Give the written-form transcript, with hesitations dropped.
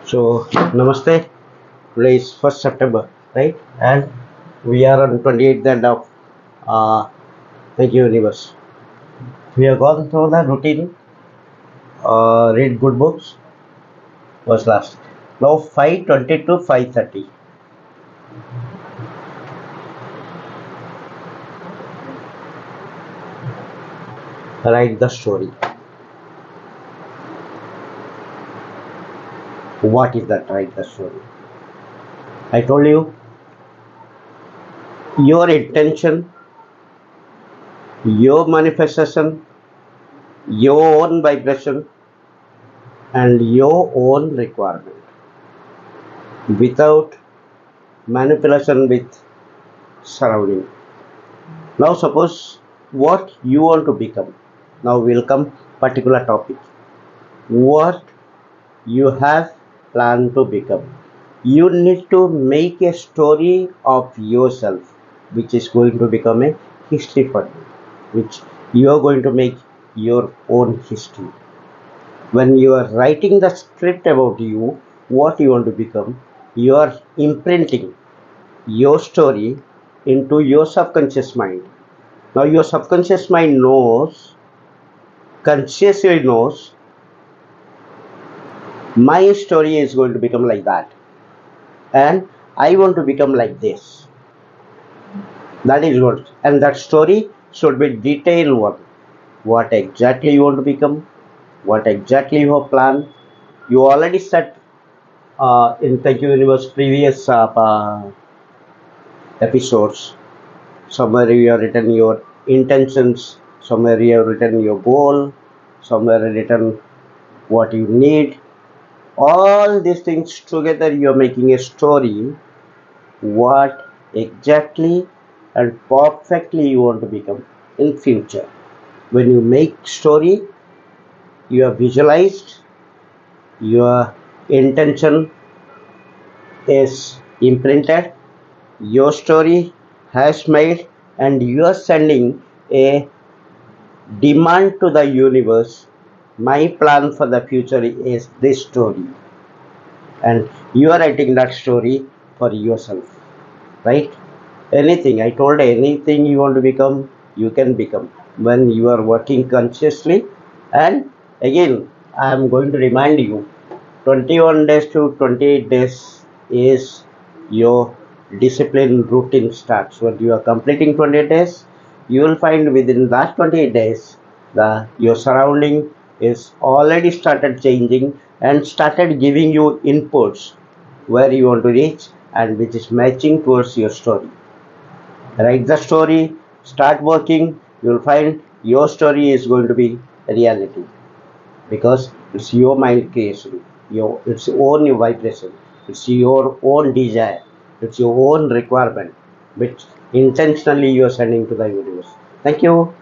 So, Namaste. Today is 1st September, right? And we are on 28th end of uh, Thank You Universe. We have gone through the routine, read good books, was last. Now 5:20 to 5:30. Write the story. What is that? Write the story. I told you your intention, your manifestation, your own vibration, and your own requirement without manipulation with surrounding. Now suppose what you want to become. Now will come particular topic. What you have planned to become. You need to make a story of yourself which is going to become a history for you. Which you are going to make your own history. When you are writing the script about you, what you want to become, you are imprinting your story into your subconscious mind. Now your subconscious mind knows, consciously knows, my story is going to become like that, and I want to become like this. That is what, and that story should be detailed one. What exactly you want to become, what exactly you have planned. You already said in Thank You Universe previous episodes. Somewhere you have written your intentions, somewhere you have written your goal, somewhere written what you need. All these things together you are making a story what exactly and perfectly you want to become in future. When you make story, you are visualized, your intention is imprinted, your story has made, and you are sending a demand to the universe. My plan for the future is this story, and you are writing that story for yourself, right? Anything, I told, anything you want to become, you can become when you are working consciously. And again, I am going to remind you, 21 days to 28 days is your discipline routine starts. When you are completing 28 days, you will find within that 28 days the your surrounding is already started changing and started giving you inputs where you want to reach and which is matching towards your story. Write the story, start working, you'll find your story is going to be reality because it's your mind creation, it's your own vibration, it's your own desire, it's your own requirement which intentionally you are sending to the universe. Thank you.